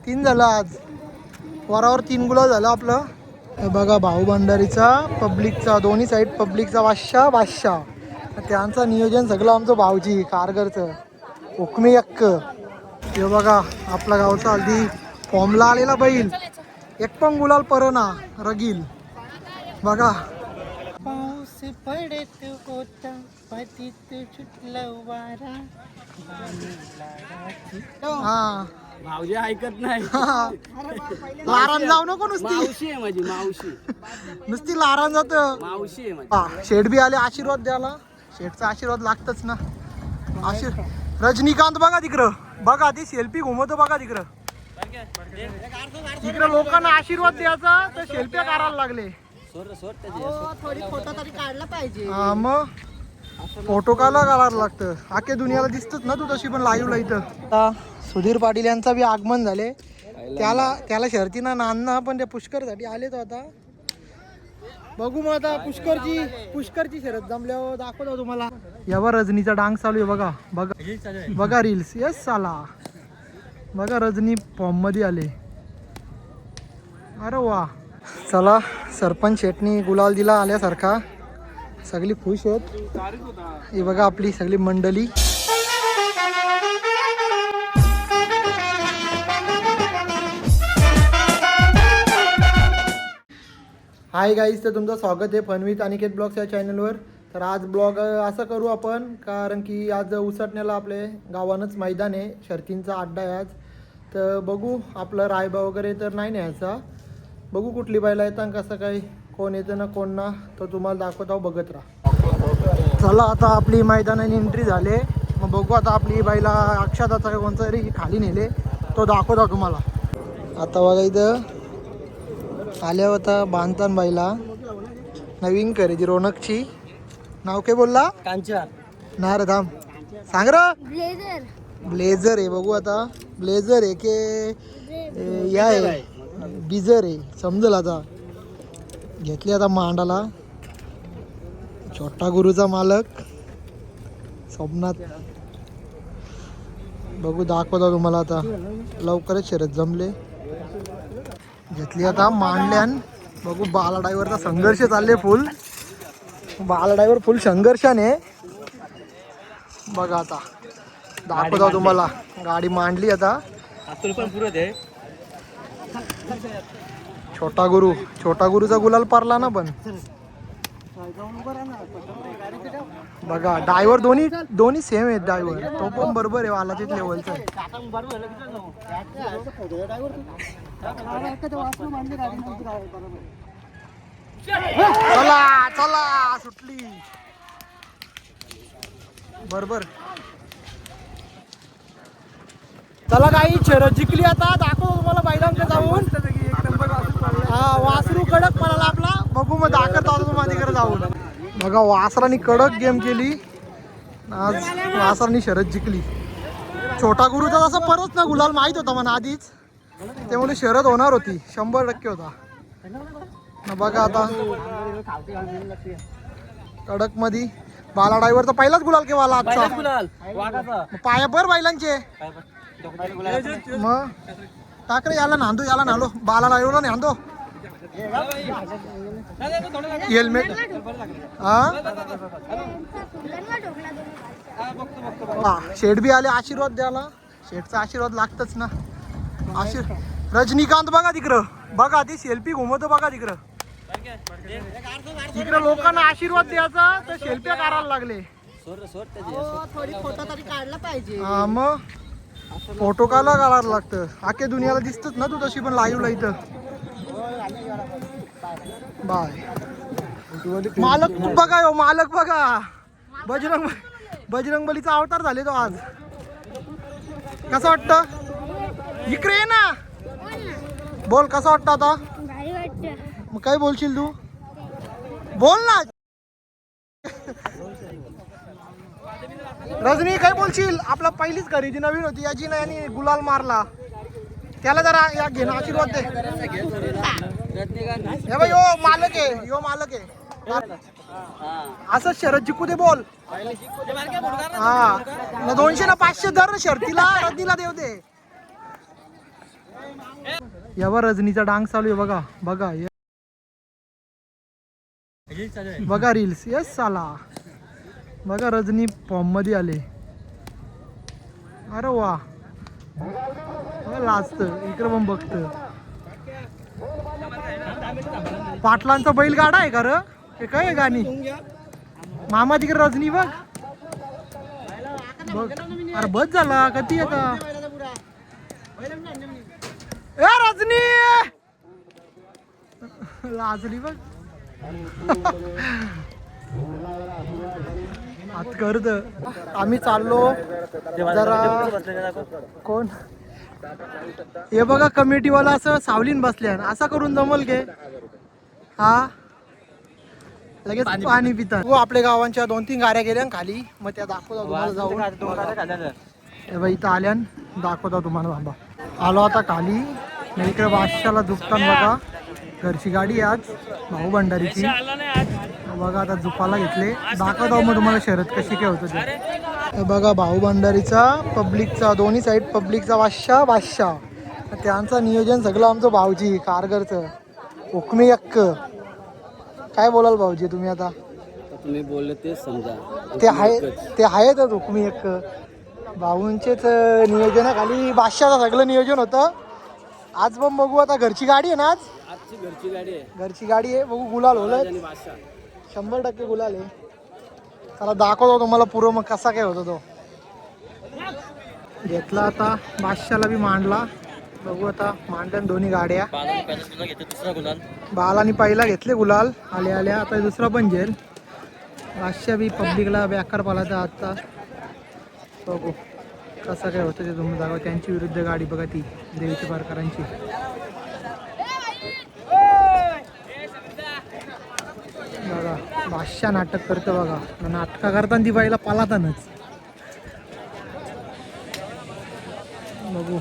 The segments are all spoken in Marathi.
3 झालं आज. वरावर 3 गुलाल झालं आपलं. हे बघा भाऊ भंडारीचा पब्लिकचा दोन्ही साईड पब्लिकचा बादशाह. त्यांचं नियोजन सगळं आमचं भाऊजी कारगरचं हुकमी अक्क. हे बघा आपल्या गावचा हल्दी फॉर्मला आलेला बैल. एक पण गुलाल परना रगील. बघा पाऊस पडत होता पतित सुटलं वारा. हा भाऊजी ऐकत नाही. लारान जाऊ नको नुसती. मावशी आहे माझी मावशी. नुसती लारान जात. मावशी आहे माझी. शेठ बी आले आशीर्वाद द्यायला. शेठचा आशीर्वाद लागतच ना. रजनीकांत बघा तिकडं. बघा ती सेल्फी घुमवतो बघा तिकडं. तिकडं लोकांना आशीर्वाद द्यायचा तर सेल्फ्या करायला लागले. थोडी फोटो तरी काढला पाहिजे. हा मग फोटो काढायला लागतं. आखे दुनियाला दिसतच ना तू तशी पण लाईव्हला इथं. आता सुधीर पाटील यांचा बी आगमन झाले. त्याला शर्तीना नांदणं पण त्या पुष्करसाठी आले तो आता. बघू मग आता पुष्करची शर्यत जमल्यावर दाखवतो तुम्हाला. यावर रजनीचा डांग चालू आहे बघा. बघा रील्स. यस साला बघा रजनी फॉर्म मध्ये आले. अरे वा. चला सरपंच शेटनी गुलाल दिला आल्यासारखा. सगळी खुश आहेत. हे बघा आपली सगळी मंडळी. हाय गाईज, तर तुमचं स्वागत आहे फन अनिकेत ब्लॉग्स या चॅनलवर. तर आज ब्लॉग असं करू आपण कारण की आज उसटण्याला आपले गावानंच मैदान आहे. शर्तींचा अड्डा आहे आज. तर बघू आपलं रायबा वगैरे तर नाही न्यायचा. बघू कुठली बैला येतात कसं काही कोण येतं ना कोण ना तर तुम्हाला दाखवतो बघत राहा. चला आता आपली मैदानाने एंट्री झाले. मग बघू आता आपली बैला अक्षताचा कोणता तरी खाली नेले तो दाखवतो तुम्हाला. आता बघा इथं आल्या होता बांधतान बाईला नवीन खरेदी रोनकची. नाव काय बोलला? कांचा. ना रे थांब सांग र. ब्लेझर आहे. बघू आता ब्लेझर आहे की या आहे बिझर आहे समजलं. आता घेतली आता मांडाला. छोटा गुरुचा मालक सोमनाथ. बघू दाखवता तुम्हाला आता. लवकरच शर्यत जमले. घेतली आता मांडल्यान. बघू बाला ड्रायव्हरचा संघर्ष चालले फुल. बाला ड्रायव्हर फुल संघर्षाने. बघा आता दाखवता तुम्हाला. गाडी मांडली आता. छोटा गुरुचा गुलाल पारला ना पण. बघा ड्रायव्हर दोन्ही सेम आहेत. ड्रायव्हर तो पण बरोबर आहे वालाच्या लेवलचा. चला चला सुटली बरोबर. चला काही शर्यत जिंकली आता. दाखव तुम्हाला बैलांच्या जाऊन. हा वासरू कडक पळाला आपला. बघू मग दाखवत आलो तुम्हाला तिकडे जाऊन. बघा वासरानी कडक गेम केली आज. वासरानी शर्यत जिंकली. छोटा गुरुचा तसा परत ना गुलाल माहित होता मला आधीच. त्यामुळे शर्यत होणार होती 100% होता. बघा आता कडक मध्ये बाला ड्रायव्हरचा पहिलाच गुलाल केव्हा आला आजचा. पाया भर बैलांचे. मग टाकरे याला नांदो बाला ड्रायव्हरला नांदो. हेल्मेट हा शेठ बी आले आशीर्वाद द्यायला. शेठचा आशीर्वाद लागतच ना. रजनीकांत बघा तिकडं. बघा ती सेल्फी घुमवतो बघा तिकडं. तिकडं लोकांना आशीर्वाद द्यायचा तर सेल्फ्या करायला लागले. थोडी फोटो तरी काढला पाहिजे. हा मग फोटो काढायला लागतं. आखे दुनियाला दिसतच ना तू तशी पण लाईव्हला इथं. बाय मालक बघा यो मालक बघा. बजरंगबलीचा अवतार झाले तो आज. कसं वाटतं? इकडे ये ना. बोल कसं वाटतं आता? मग काय बोलशील तू? बोल ना. रजनी काय बोलशील? आपला पहिलीच खरेदी नवीन होती याची ना यांनी गुलाल मारला. त्याला जरा या घेणं आशीर्वाद दे. हे बघ यो मालक आहे. असं शरद जिंकू दे बोल. हा 200 ना 500 दर शर्तीला रजनीला देव दे. यावर रजनीचा डान्स चालू आहे बघा बघा बघा रील्स येस साला बघा रजनी फॉर्म मध्ये आले अरे वा लाजत इकडे पण बघत पाटलांचा बैलगाडा आहे का र हे काय आहे गाणी मामा तिकडे रजनी बघ बघ अरे बस झाला कधी आता ए रजनी लाजली बघ आत करत आम्ही चाललो जरा कोण हे बघा कमिटीवाला असं सावलीन बसल्या असं करून जमल के हा लगेच पाणी पिता हो आपल्या गावांच्या 2-3 गाड्या गेल्या खाली मग त्या दाखवता तुम्हाला जाऊन हे बघ इथं आल्या दाखवता तुम्हाला बाबा आलो आता खाली मी इकडे बादशाला झुकताना बघा घरची गाडी आहे आज भाऊ भंडारीची बघा आता झुपाला घेतले दाखवतो मग तुम्हाला शर्यत कशी काय होतं ते हे बघा भाऊ भंडारीचा पब्लिकचा दोन्ही साईड पब्लिकचा बादशाह त्यांचं नियोजन सगळं आमचं भाऊजी कारगरचं हुकमी अक्क काय बोलाल भाऊजी तुम्ही आता तुम्ही बोलले ते समजा ते आहेतच हुकमी अक्क भाऊंचेच नियोजनाखाली बादशाचं सगळं नियोजन होतं आज पण बघू आता घरची गाडी आहे ना आज आजची घरची गाडी आहे घरची गाडी आहे बघू गुलाल होलं 100% गुलाल आहे त्याला दाखवतो तुम्हाला पुरं मग कसा काय होतो तो घेतला आता बादशाला बी मांडला बघू आता मांडल्या दोन्ही गाड्या बालानी पहिला घेतले गुलाल आल्या आता दुसरा पण झेल बादशा बी पब्लिकला बेकार पालायचा आता बघू कसं काय होतं ते तुम्ही दाखवा त्यांची विरुद्ध गाडी बघा ती देवीच्या पारकरांची बघा बादशाह नाटक करतो बघा नाटका करताना ती बाईला पालातानच बघू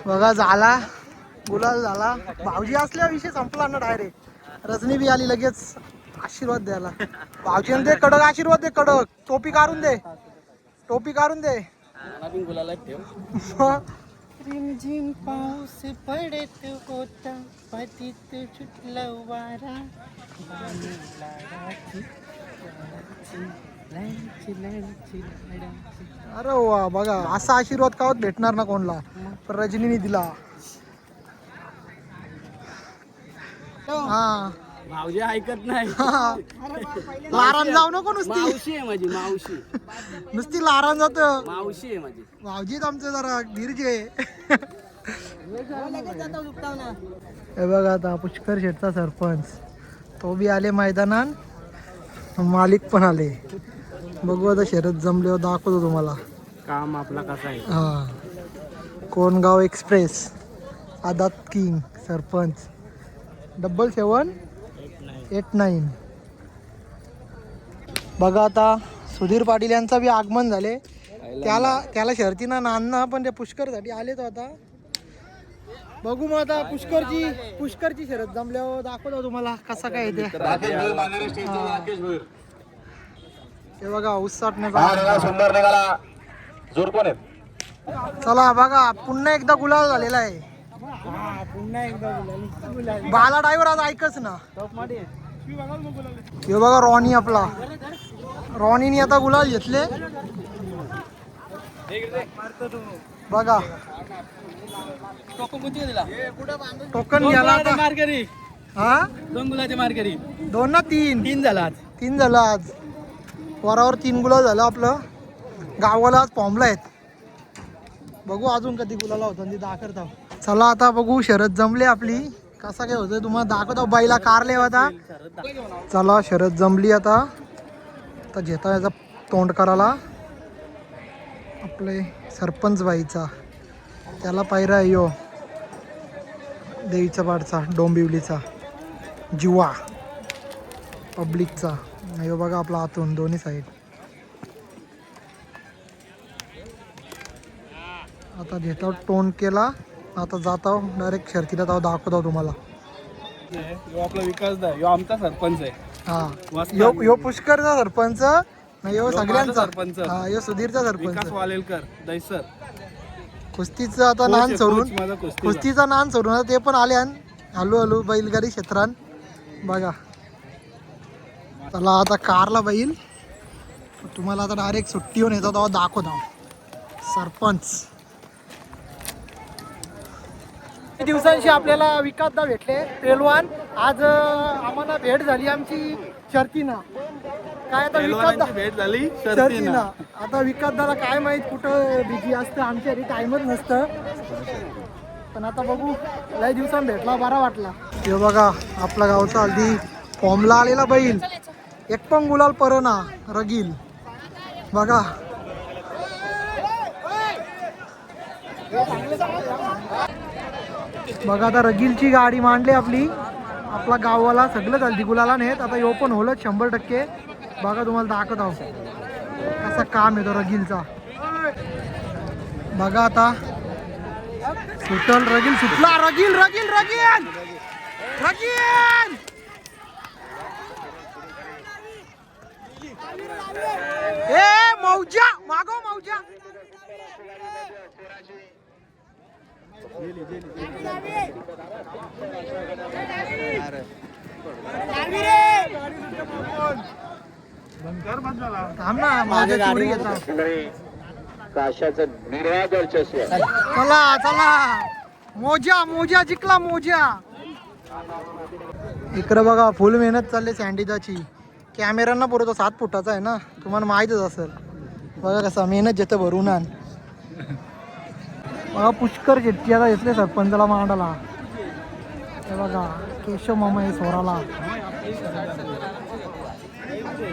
बघा झाला गुलाल झाला भाऊजी असल्या विषय संपला ना डायरेक्ट रजनी बी आली लगेच आशीर्वाद द्यायला भाऊजी दे कडक आशीर्वाद दे कडक टोपी काढून दे रिमझिम पाऊस पडत होता पतित सुटला वारा अरे वा बघा असा आशीर्वाद कावत भेटणार ना कोणला पण रजनीने दिला हा भाऊजी ऐकत नाही लारान जाऊ नको नुसती मावशी आहे माझी मावशी नुसती लारान जात मावशी आहे माझी भाऊजीत आमचं जरा गिरजे हे बघा आता पुष्कर शेठचा सरपंच तो बी आले मैदानात मालिक पण आले बघू आता शर्यत जमल्यावर दाखवतो तुम्हाला काम आपला कसा आहे हा कोणगाव एक्सप्रेस आदात किंग सरपंच 7789 बघा आता सुधीर पाटील यांचा बी आगमन झाले त्याला शर्तीना नांदणं पण ते पुष्करसाठी आले तो आता बघू मग आता पुष्करची शर्यत जमल्यावर दाखवतो तुम्हाला कसा काय येते हे बघा उत्साटण्याचा चला बघा पुन्हा एकदा गुलाल झालेला आहे बाला ड्रायव्हर आज ऐकच ना हे बघा रॉनी आपला रॉनीने आता गुलाल घेतले बघा टोकन घ्यायला आता मारकरी हा 2 गुलाचे मारकरी 2 ना 3 झाला आज 3 झालं आज वरावर 3 गुलाल झालं आपलं गावाला आज फॉर्मला आहेत बघू अजून कधी गुलाला होतं ते दाखवता चला आता बघू शरद जमली आपली कसा काय होतं तुम्हाला दाखवतो बाईला कारले होता चला शरद जमली आता घेता याचा तोंड करायला आपले सरपंच बाईचा त्याला पायरा यो देवीचा पाडचा डोंबिवलीचा जिवा पब्लिकचा यो बघा आपला आतून दोन्ही साईड आता घेता टोन केला आता जातो डायरेक्ट शर्तीला दाखवतो तुम्हाला यो आपला विकास दा यो आमचा सरपंच आहे. हा वासना. यो पुष्करचा सरपंच नाही यो यो सगळ्यांचा माझा सरपंच. हा यो सुधीरचा विकास सरपंच. वालेलकर दैसर. कुस्तीचं आता कोच नान आहे, सोडून कोच माझा कुस्तीचा. कुस्तीचा नान सोडून आता ते पण आले हलू हलू बैलगाडी क्षेत्रात बघा. चला आता कारला बैल तुम्हाला आता डायरेक्ट सुट्टी होऊन येतो तेव्हा दाखवतो सरपंच. दिवसांशी आपल्याला विकासदा भेटले पेलवान. आज आम्हाला भेट झाली आमची शर्तीनं. काय आता विकासदा पैलवानांची भेट झाली शर्तीनं. आता विकासदाला काय माहित कुठं बिझी असतं, आमच्या घरी टाइमच नसतं. पण आता बघू लय दिवसांनी भेटला बरा वाटला. हे बघा आपला गावचा हल्दी फॉर्मला आलेला बैल एक पण गुलाल परना रगील बघा. बघा आता रगीलची गाडी मांडली आपली. आपला गाववाला सगळं हल्दी गुलाला नेत. आता यो पण होलच 100%. बघा तुम्हाला दाखवत आहो कसा काम येतो रगीलचा. बघा आता सुटल रगील सुटला. रगील रगील रगील रगील ए मौजा मागो मौजा. थांब ना माझ्या चोरी घेता. काशाचं निर्वाद वर्चस्व. चला चला मोजा मोजा जिंकला मोजा. इकडं बघा फुल मेहनत चालली सँडीदाची. कॅमेऱ्यांना पुरतो 7 फुटाचा आहे ना, तुम्हाला माहीतच असेल. बघा कसा मेहनत घेतं भरून आण. बघा पुष्कर शेट्टी आता घेतले सरपंचाला मांडाला. हे बघा केशव मामा हे सोराला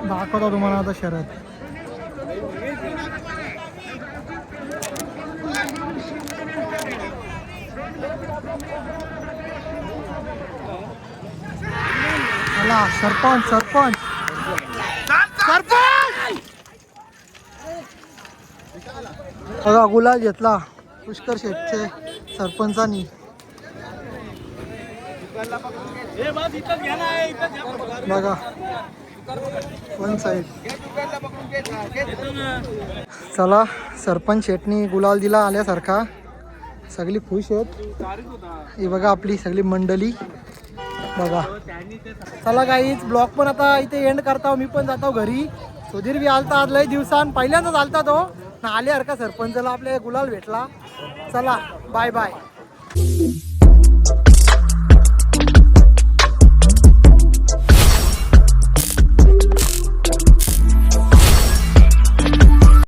दाखवता तुम्हाला आता शरद. चला सरपंच सरपंच सरपंच. बघा गुलाल घेतला पुष्कर शेटचे सरपंचानी. बघा वन साईड. चला सरपंच शेटनी गुलाल दिला आल्यासारखा. सगळी खुश आहेत. ही बघा आपली सगळी मंडळी बघा. चला गाईच ब्लॉग पण आता इथे एंड करता. मी पण जातो घरी. सुधीर बी आलता आज लय दिवसांनी पहिल्यांदाच आलता तो ना. आल्यासारखा सरपंचाला आपल्या गुलाल भेटला. चला बाय बाय.